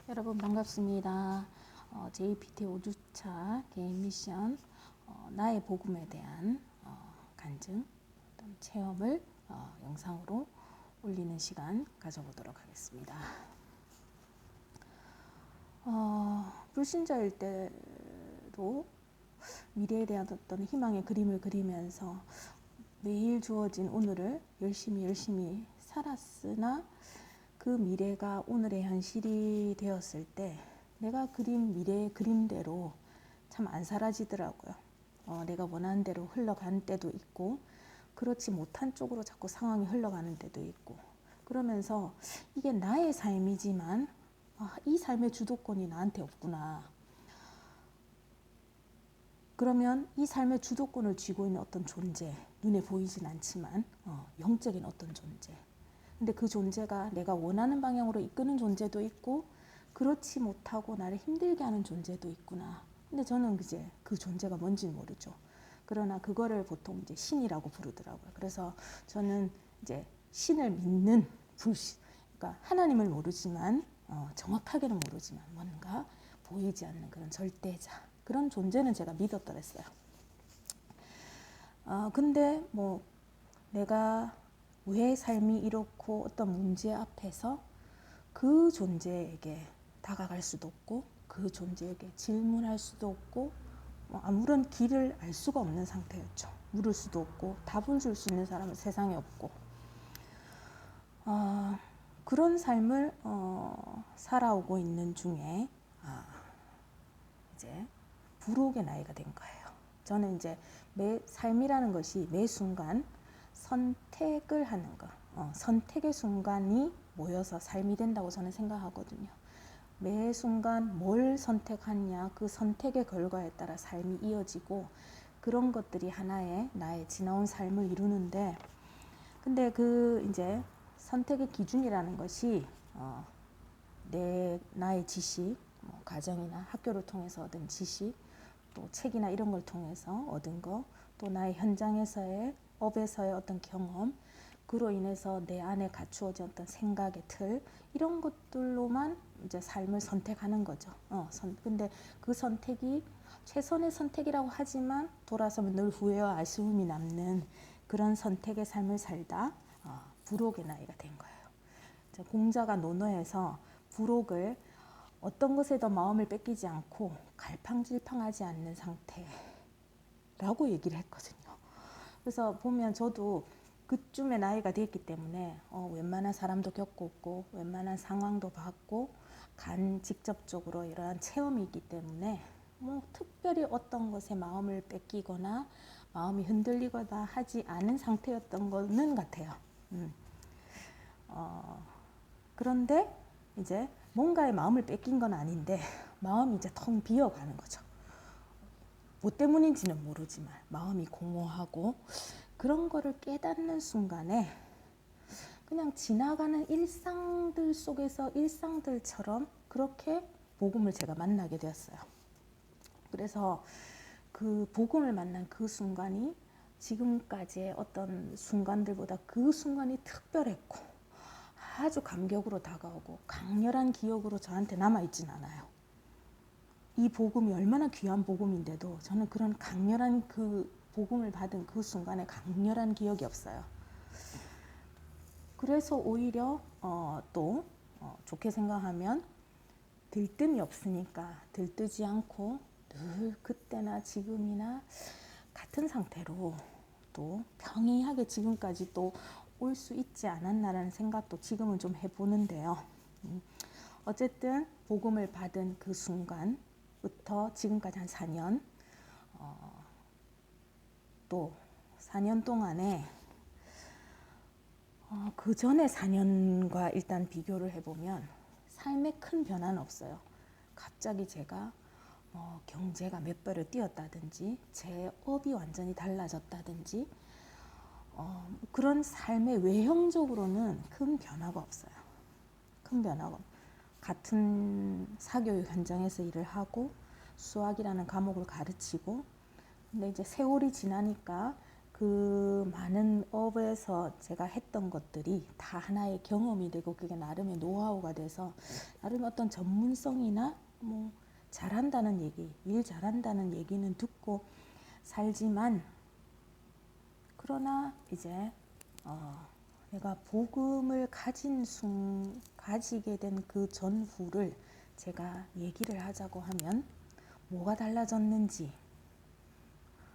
여러분 반갑습니다. JPT 5주차 개인 미션 나의 복음에 대한 간증, 어떤 체험을 영상으로 올리는 시간 가져보도록 하겠습니다. 불신자일 때도 미래에 대한 어떤 희망의 그림을 그리면서 매일 주어진 오늘을 열심히 살았으나 그 미래가 오늘의 현실이 되었을 때 내가 그린 미래의 그림대로 참 안 사라지더라고요. 내가 원하는 대로 흘러가는 때도 있고 그렇지 못한 쪽으로 자꾸 상황이 흘러가는 때도 있고, 그러면서 이게 나의 삶이지만 이 삶의 주도권이 나한테 없구나. 그러면 이 삶의 주도권을 쥐고 있는 어떤 존재, 눈에 보이진 않지만 영적인 어떤 존재, 근데 그 존재가 내가 원하는 방향으로 이끄는 존재도 있고 그렇지 못하고 나를 힘들게 하는 존재도 있구나. 근데 저는 이제 그 존재가 뭔지는 모르죠. 그러나 그거를 보통 이제 신이라고 부르더라고요. 그래서 저는 이제 신을 믿는 불신, 그러니까 하나님을 모르지만 정확하게는 모르지만 뭔가 보이지 않는 그런 절대자, 그런 존재는 제가 믿었더랬어요. 근데 뭐 내가 왜 삶이 이렇고 어떤 문제 앞에서 그 존재에게 다가갈 수도 없고 그 존재에게 질문할 수도 없고 아무런 길을 알 수가 없는 상태였죠. 물을 수도 없고 답을 줄 수 있는 사람은 세상에 없고, 그런 삶을 살아오고 있는 중에 이제 불혹의 나이가 된 거예요. 저는 이제 매 삶이라는 것이 매 순간 선택을 하는 것, 선택의 순간이 모여서 삶이 된다고 저는 생각하거든요. 매 순간 뭘 선택하냐, 그 선택의 결과에 따라 삶이 이어지고 그런 것들이 하나의 나의 지나온 삶을 이루는데, 근데 그 이제 선택의 기준이라는 것이 나의 지식, 가정이나 학교를 통해서 얻은 지식, 또 책이나 이런 걸 통해서 얻은 거, 또 나의 현장에서의 업에서의 어떤 경험, 그로 인해서 내 안에 갖추어진 어떤 생각의 틀, 이런 것들로만 이제 삶을 선택하는 거죠. 근데 그 선택이 최선의 선택이라고 하지만 돌아서면 늘 후회와 아쉬움이 남는 그런 선택의 삶을 살다 불혹의 나이가 된 거예요. 공자가 논어에서 불혹을 어떤 것에도 마음을 뺏기지 않고 갈팡질팡하지 않는 상태라고 얘기를 했거든요. 그래서 보면 저도 그쯤의 나이가 됐기 때문에 웬만한 사람도 겪었고 웬만한 상황도 봤고 직접적으로 이러한 체험이 있기 때문에 뭐 특별히 어떤 것에 마음을 뺏기거나 마음이 흔들리거나 하지 않은 상태였던 거는 같아요. 그런데 이제 뭔가에 마음을 뺏긴 건 아닌데 마음이 이제 텅 비어가는 거죠. 뭐 때문인지는 모르지만 마음이 공허하고, 그런 거를 깨닫는 순간에 그냥 지나가는 일상들 속에서 일상들처럼 그렇게 복음을 제가 만나게 되었어요. 그래서 그 복음을 만난 그 순간이 지금까지의 어떤 순간들보다 그 순간이 특별했고 아주 감격으로 다가오고 강렬한 기억으로 저한테 남아있진 않아요. 이 복음이 얼마나 귀한 복음인데도 저는 그런 강렬한 그 복음을 받은 그 순간에 강렬한 기억이 없어요. 그래서 오히려 또 좋게 생각하면 들뜸이 없으니까 들뜨지 않고 늘 그때나 지금이나 같은 상태로 또 평이하게 지금까지 또 올 수 있지 않았나라는 생각도 지금은 좀 해보는데요. 어쨌든 복음을 받은 그 순간부터 지금까지 한 4년, 또 4년 동안에 그 전에 4년과 일단 비교를 해보면 삶에 큰 변화는 없어요. 갑자기 제가 경제가 몇 배를 뛰었다든지 제 업이 완전히 달라졌다든지 그런 삶의 외형적으로는 큰 변화가 없어요. 큰 변화가. 같은 사교육 현장에서 일을 하고 수학이라는 과목을 가르치고, 근데 이제 세월이 지나니까 그 많은 업에서 제가 했던 것들이 다 하나의 경험이 되고 그게 나름의 노하우가 돼서 나름 어떤 전문성이나 뭐 잘한다는 얘기, 일 잘한다는 얘기는 듣고 살지만, 그러나 이제 내가 복음을 가지게 된 그 전후를 제가 얘기를 하자고 하면 뭐가 달라졌는지,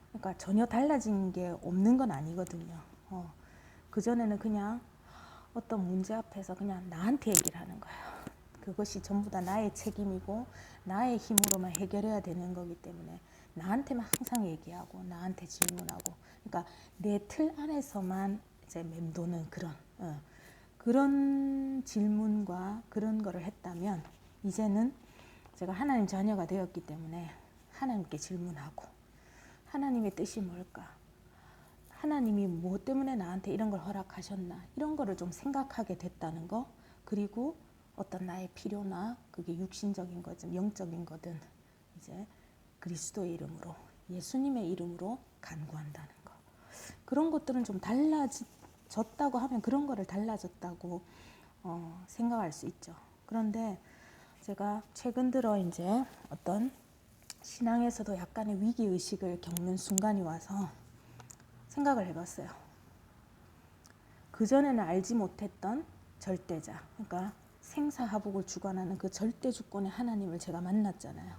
그러니까 전혀 달라진 게 없는 건 아니거든요. 그전에는 그냥 어떤 문제 앞에서 그냥 나한테 얘기를 하는 거예요. 그것이 전부 다 나의 책임이고 나의 힘으로만 해결해야 되는 거기 때문에 나한테만 항상 얘기하고 나한테 질문하고, 그러니까 내 틀 안에서만 이제 맴도는 그런 질문과 그런 거를 했다면, 이제는 제가 하나님 자녀가 되었기 때문에 하나님께 질문하고, 하나님의 뜻이 뭘까? 하나님이 뭐 때문에 나한테 이런 걸 허락하셨나? 이런 거를 좀 생각하게 됐다는 거. 그리고 어떤 나의 필요나 그게 육신적인 거든 영적인 거든 이제 그리스도의 이름으로, 예수님의 이름으로 간구한다는 거. 그런 것들은 좀 달라졌다고 하면 그런 거를 달라졌다고 생각할 수 있죠. 그런데 제가 최근 들어 이제 어떤 신앙에서도 약간의 위기의식을 겪는 순간이 와서 생각을 해봤어요. 그전에는 알지 못했던 절대자, 그러니까 생사하복을 주관하는 그 절대 주권의 하나님을 제가 만났잖아요.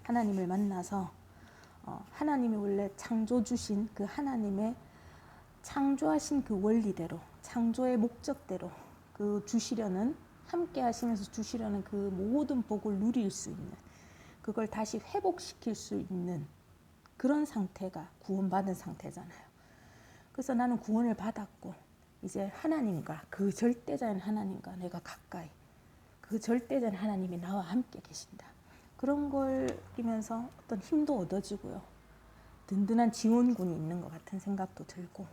하나님을 만나서 하나님이 원래 창조 주신 그 하나님의 창조하신 그 원리대로, 창조의 목적대로 그 주시려는, 함께 하시면서 주시려는 그 모든 복을 누릴 수 있는, 그걸 다시 회복시킬 수 있는 그런 상태가 구원받은 상태잖아요. 그래서 나는 구원을 받았고 이제 하나님과, 그 절대자인 하나님과 내가 가까이, 그 절대자인 하나님이 나와 함께 계신다. 그런 걸 끼면서 어떤 힘도 얻어지고요. 든든한 지원군이 있는 것 같은 생각도 들고,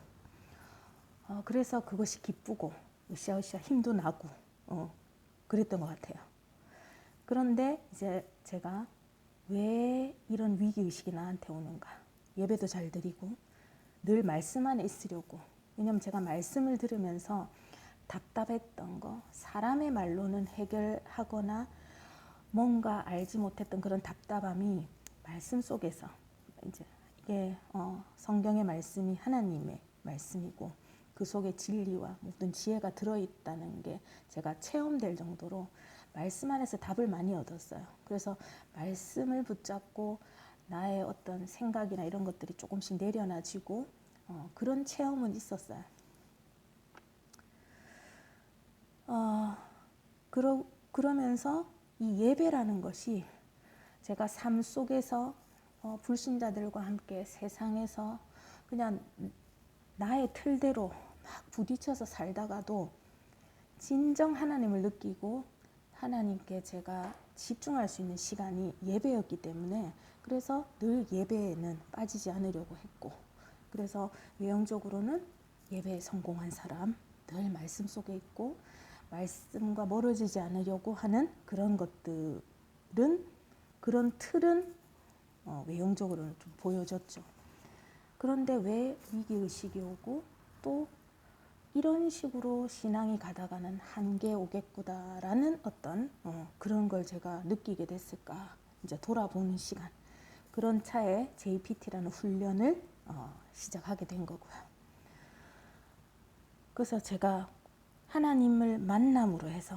그래서 그것이 기쁘고 으쌰으쌰 힘도 나고 그랬던 것 같아요. 그런데 이제 제가 왜 이런 위기의식이 나한테 오는가? 예배도 잘 드리고 늘 말씀 안에 있으려고. 왜냐면 제가 말씀을 들으면서 답답했던 거, 사람의 말로는 해결하거나 뭔가 알지 못했던 그런 답답함이 말씀 속에서, 이제 이게 성경의 말씀이 하나님의 말씀이고 그 속에 진리와 모든 지혜가 들어있다는 게 제가 체험될 정도로 말씀 안에서 답을 많이 얻었어요. 그래서 말씀을 붙잡고 나의 어떤 생각이나 이런 것들이 조금씩 내려놔지고 그런 체험은 있었어요. 그러면서 이 예배라는 것이 제가 삶 속에서 불신자들과 함께 세상에서 그냥 나의 틀대로 막 부딪혀서 살다가도 진정 하나님을 느끼고 하나님께 제가 집중할 수 있는 시간이 예배였기 때문에, 그래서 늘 예배에는 빠지지 않으려고 했고, 그래서 외형적으로는 예배에 성공한 사람, 늘 말씀 속에 있고 말씀과 멀어지지 않으려고 하는 그런 것들은, 그런 틀은 외형적으로는 좀 보여졌죠. 그런데 왜 위기의식이 오고 또 이런 식으로 신앙이 가다가는 한계에 오겠구나라는 어떤 그런 걸 제가 느끼게 됐을까, 이제 돌아보는 시간, 그런 차에 JPT라는 훈련을 시작하게 된 거고요. 그래서 제가 하나님을 만남으로 해서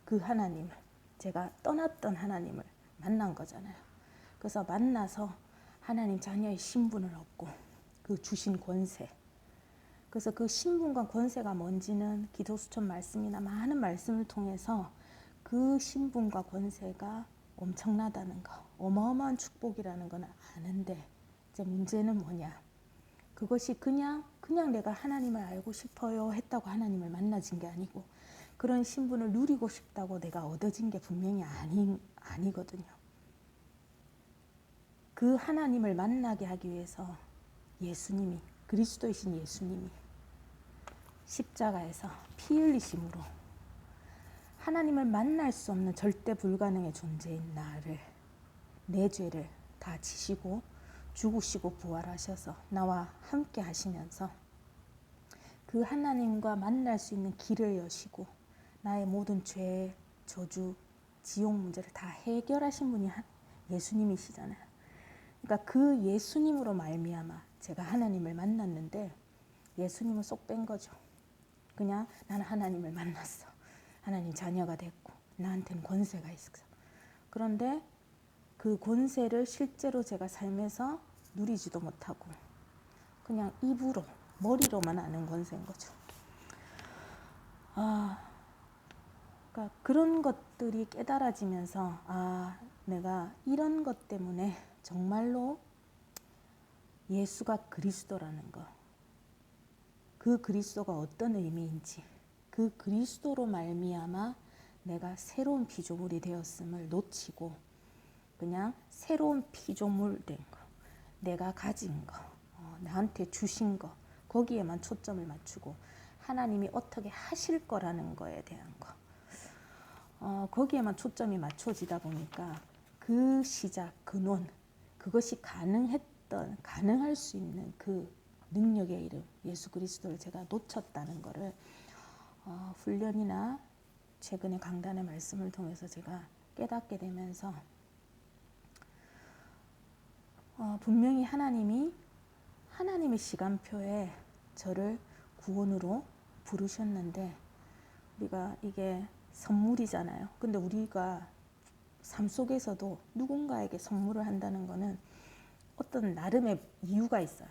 그 하나님을, 제가 떠났던 하나님을 만난 거잖아요. 그래서 만나서 하나님 자녀의 신분을 얻고 그 주신 권세, 그래서 그 신분과 권세가 뭔지는 기도수천 말씀이나 많은 말씀을 통해서 그 신분과 권세가 엄청나다는 거, 어마어마한 축복이라는 건 아는데, 이제 문제는 뭐냐? 그것이 그냥 내가 하나님을 알고 싶어요 했다고 하나님을 만나진 게 아니고, 그런 신분을 누리고 싶다고 내가 얻어진 게 분명히 아니거든요. 그 하나님을 만나게 하기 위해서 예수님이, 그리스도이신 예수님이 십자가에서 피 흘리심으로 하나님을 만날 수 없는 절대 불가능의 존재인 나를, 내 죄를 다 지시고 죽으시고 부활하셔서 나와 함께 하시면서 그 하나님과 만날 수 있는 길을 여시고 나의 모든 죄, 저주, 지옥 문제를 다 해결하신 분이 예수님이시잖아요. 그러니까 그 예수님으로 말미암아 제가 하나님을 만났는데 예수님은 쏙 뺀 거죠. 그냥 나는 하나님을 만났어. 하나님 자녀가 됐고 나한테는 권세가 있어. 그런데 그 권세를 실제로 제가 삶에서 누리지도 못하고 그냥 입으로 머리로만 아는 권세인 거죠. 그러니까 그런 것들이 깨달아지면서 내가 이런 것 때문에 정말로 예수가 그리스도라는 거, 그 그리스도가 어떤 의미인지, 그 그리스도로 말미암아 내가 새로운 피조물이 되었음을 놓치고 그냥 새로운 피조물 된 거, 내가 가진 거, 나한테 주신 거, 거기에만 초점을 맞추고 하나님이 어떻게 하실 거라는 거에 대한 거, 거기에만 초점이 맞춰지다 보니까 그 시작, 근원, 그것이 가능할 수 있는 그 능력의 이름 예수 그리스도를 제가 놓쳤다는 거를 훈련이나 최근에 강단의 말씀을 통해서 제가 깨닫게 되면서 분명히 하나님의 시간표에 저를 구원으로 부르셨는데 우리가 이게 선물이잖아요. 근데 우리가 삶 속에서도 누군가에게 선물을 한다는 거는 어떤 나름의 이유가 있어요.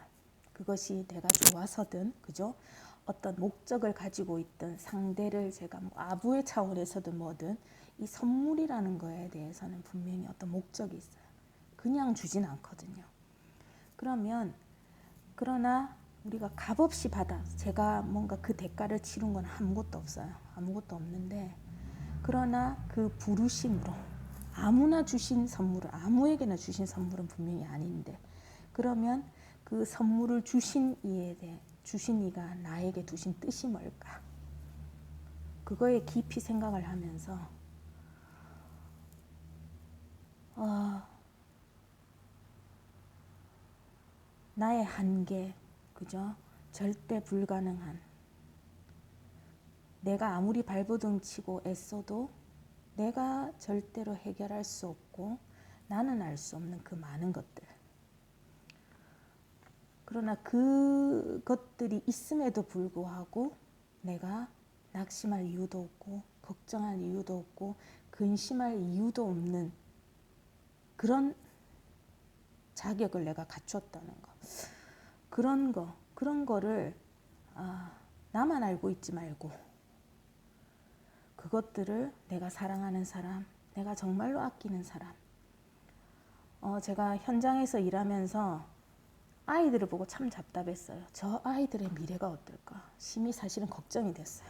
그것이 내가 좋아서든, 그죠? 어떤 목적을 가지고 있든 상대를 제가 아부의 차원에서든 뭐든 이 선물이라는 거에 대해서는 분명히 어떤 목적이 있어요. 그냥 주진 않거든요. 그러나 우리가 값없이 받아 제가 뭔가 그 대가를 치른 건 아무것도 없어요. 아무것도 없는데 그러나 그 부르심으로 아무에게나 주신 선물은 분명히 아닌데 그러면 그 선물을 주신 이가 나에게 두신 뜻이 뭘까? 그거에 깊이 생각을 하면서 나의 한계, 그죠? 절대 불가능한 내가 아무리 발버둥 치고 애써도 내가 절대로 해결할 수 없고 나는 알 수 없는 그 많은 것들. 그러나 그것들이 있음에도 불구하고 내가 낙심할 이유도 없고 걱정할 이유도 없고 근심할 이유도 없는 그런 자격을 내가 갖췄다는 거. 그런 거를 나만 알고 있지 말고 그것들을 내가 사랑하는 사람, 내가 정말로 아끼는 사람. 제가 현장에서 일하면서 아이들을 보고 참 답답했어요. 저 아이들의 미래가 어떨까? 심히 사실은 걱정이 됐어요.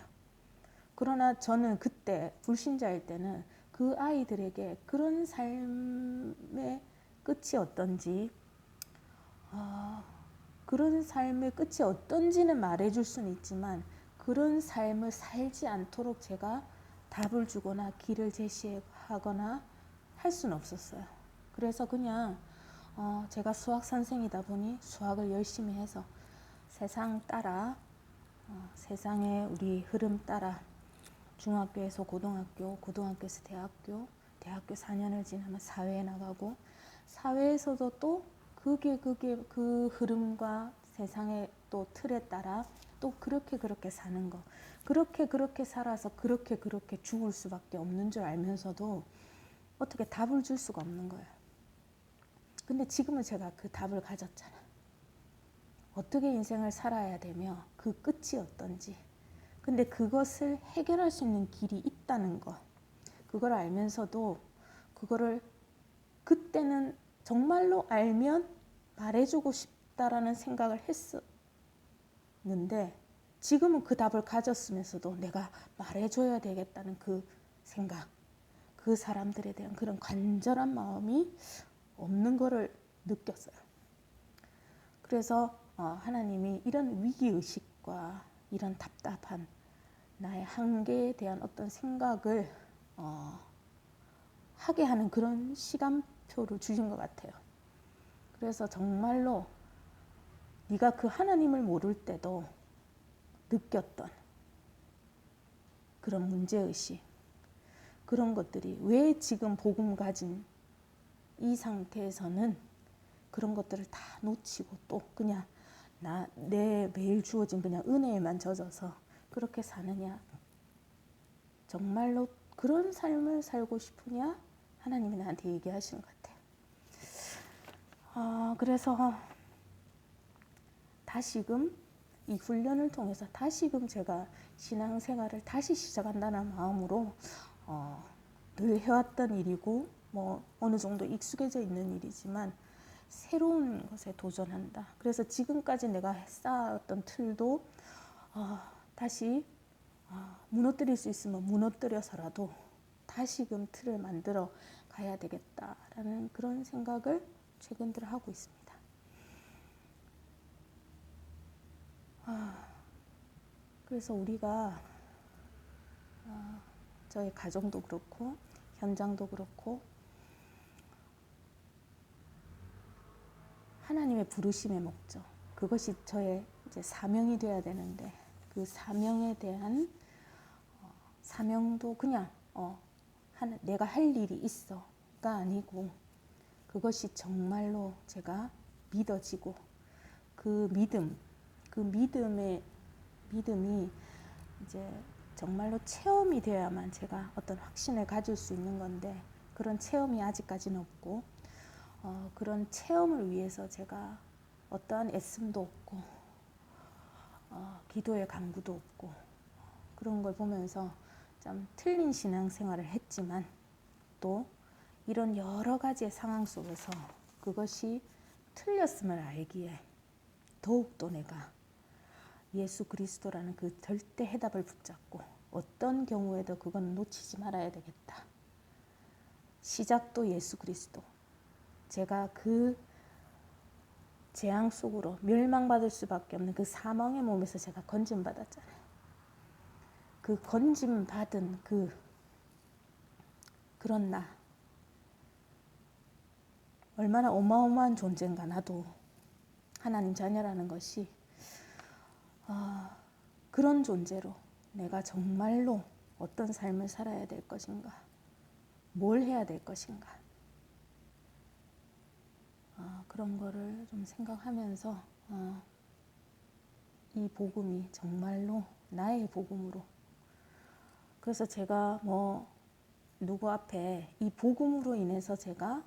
그러나 저는 그때 불신자일 때는 그 아이들에게 그런 삶의 끝이 어떤지 그런 삶의 끝이 어떤지는 말해줄 수는 있지만 그런 삶을 살지 않도록 제가 답을 주거나 길을 제시하거나 할 수는 없었어요. 그래서 그냥 제가 수학 선생이다 보니 수학을 열심히 해서 세상 따라 세상의 우리 흐름 따라 중학교에서 고등학교, 고등학교에서 대학교 4년을 지나면 사회에 나가고 사회에서도 또 그 흐름과 세상의 또 틀에 따라 또 그렇게 사는 거. 그렇게 살아서 그렇게 죽을 수밖에 없는 줄 알면서도 어떻게 답을 줄 수가 없는 거예요. 근데 지금은 제가 그 답을 가졌잖아. 어떻게 인생을 살아야 되며 그 끝이 어떤지. 근데 그것을 해결할 수 있는 길이 있다는 거. 그걸 알면서도 그거를 그때는 정말로 알면 말해주고 싶다라는 생각을 했었는데 지금은 그 답을 가졌으면서도 내가 말해줘야 되겠다는 그 생각, 그 사람들에 대한 그런 간절한 마음이 없는 거를 느꼈어요. 그래서 하나님이 이런 위기의식과 이런 답답한 나의 한계에 대한 어떤 생각을 하게 하는 그런 시간표를 주신 것 같아요. 그래서 정말로 네가 그 하나님을 모를 때도 느꼈던 그런 문제의식, 그런 것들이 왜 지금 복음 가진 이 상태에서는 그런 것들을 다 놓치고 또 그냥 내 매일 주어진 그냥 은혜에만 젖어서 그렇게 사느냐. 정말로 그런 삶을 살고 싶으냐? 하나님이 나한테 얘기하시는 것 같아요. 그래서 다시금 이 훈련을 통해서 다시금 제가 신앙생활을 다시 시작한다는 마음으로 늘 해왔던 일이고 뭐 어느 정도 익숙해져 있는 일이지만 새로운 것에 도전한다. 그래서 지금까지 내가 쌓았던 틀도 다시 무너뜨릴 수 있으면 무너뜨려서라도 다시금 틀을 만들어 가야 되겠다라는 그런 생각을 최근 들어 하고 있습니다. 그래서 우리가 저희 가정도 그렇고 현장도 그렇고 하나님의 부르심의 목적, 그것이 저의 이제 사명이 되어야 되는데 그 사명에 대한 사명도 그냥 내가 할 일이 있어가 아니고 그것이 정말로 제가 믿어지고 그 믿음이 이제 정말로 체험이 되어야만 제가 어떤 확신을 가질 수 있는 건데 그런 체험이 아직까지는 없고 그런 체험을 위해서 제가 어떠한 애씀도 없고 기도의 강구도 없고 그런 걸 보면서 좀 틀린 신앙생활을 했지만 또 이런 여러 가지의 상황 속에서 그것이 틀렸음을 알기에 더욱더 내가 예수 그리스도라는 그 절대 해답을 붙잡고 어떤 경우에도 그건 놓치지 말아야 되겠다. 시작도 예수 그리스도. 제가 그 재앙 속으로 멸망받을 수밖에 없는 그 사망의 몸에서 제가 건짐받았잖아요. 그 건짐받은 그런 나 얼마나 어마어마한 존재인가. 나도 하나님 자녀라는 것이 그런 존재로 내가 정말로 어떤 삶을 살아야 될 것인가, 뭘 해야 될 것인가, 그런 거를 좀 생각하면서 이 복음이 정말로 나의 복음으로, 그래서 제가 뭐 누구 앞에 이 복음으로 인해서 제가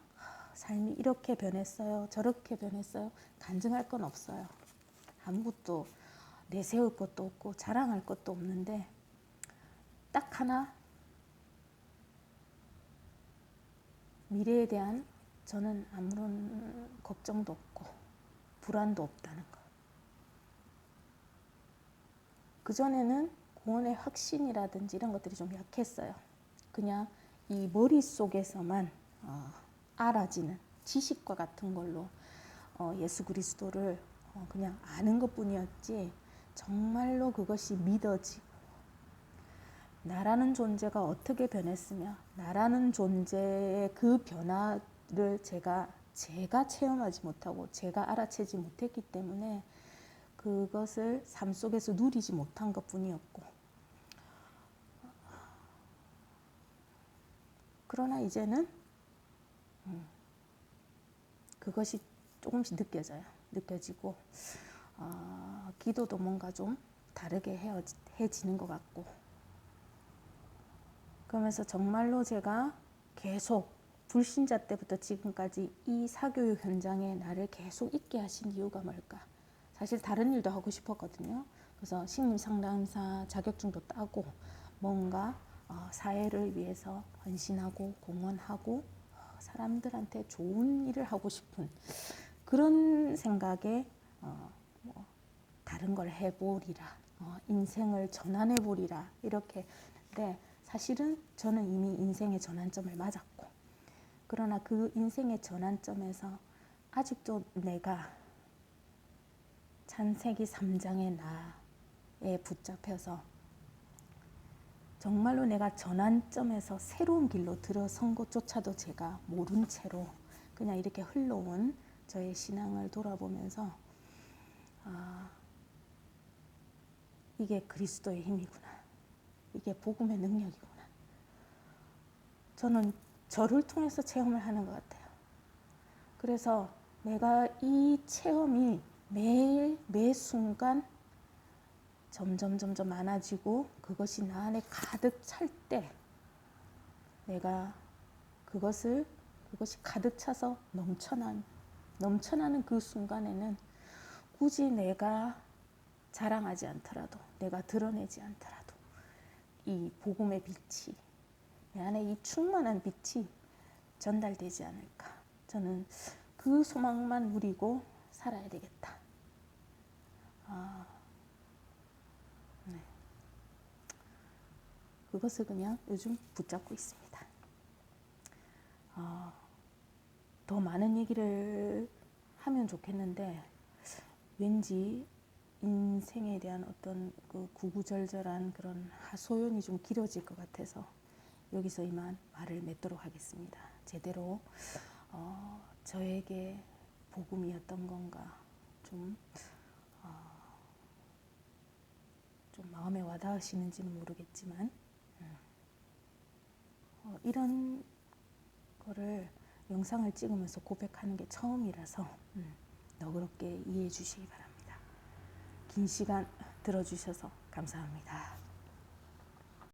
삶이 이렇게 변했어요, 저렇게 변했어요 간증할 건 없어요. 아무것도 내세울 것도 없고 자랑할 것도 없는데 딱 하나, 미래에 대한 저는 아무런 걱정도 없고 불안도 없다는 거. 그전에는 구원의 확신이라든지 이런 것들이 좀 약했어요. 그냥 이 머릿속에서만 알아지는 지식과 같은 걸로 예수 그리스도를 그냥 아는 것뿐이었지 정말로 그것이 믿어지고 나라는 존재가 어떻게 변했으며 나라는 존재의 그 변화를 제가 체험하지 못하고 제가 알아채지 못했기 때문에 그것을 삶 속에서 누리지 못한 것뿐이었고, 그러나 이제는 그것이 조금씩 느껴지고 기도도 뭔가 좀 다르게 해지는 것 같고, 그러면서 정말로 제가 계속 불신자 때부터 지금까지 이 사교육 현장에 나를 계속 있게 하신 이유가 뭘까? 사실 다른 일도 하고 싶었거든요. 그래서 심리상담사 자격증도 따고 뭔가 사회를 위해서 헌신하고 공헌하고 사람들한테 좋은 일을 하고 싶은 그런 생각에 뭐 다른 걸 해보리라, 인생을 전환해보리라 이렇게. 근데 사실은 저는 이미 인생의 전환점을 맞았고, 그러나 그 인생의 전환점에서 아직도 내가 창세기 3장의 나에 붙잡혀서 정말로 내가 전환점에서 새로운 길로 들어선 것조차도 제가 모른 채로 그냥 이렇게 흘러온 저의 신앙을 돌아보면서 아, 이게 그리스도의 힘이구나. 이게 복음의 능력이구나. 저는 저를 통해서 체험을 하는 것 같아요. 그래서 내가 이 체험이 매일 매 순간 점점 많아지고 그것이 나 안에 가득 찰 때 내가 그것이 가득 차서 넘쳐나는 그 순간에는 굳이 내가 자랑하지 않더라도, 내가 드러내지 않더라도 이 복음의 빛이, 내 안에 이 충만한 빛이 전달되지 않을까. 저는 그 소망만 누리고 살아야 되겠다. 네. 그것을 그냥 요즘 붙잡고 있습니다. 더 많은 얘기를 하면 좋겠는데 왠지 인생에 대한 어떤 그 구구절절한 그런 하소연이 좀 길어질 것 같아서 여기서 이만 말을 맺도록 하겠습니다. 제대로 저에게 복음이 어떤 건가 좀 마음에 와닿으시는지는 모르겠지만 이런 거를 영상을 찍으면서 고백하는 게 처음이라서 너그럽게 이해해 주시기 바랍니다. 긴 시간 들어주셔서 감사합니다.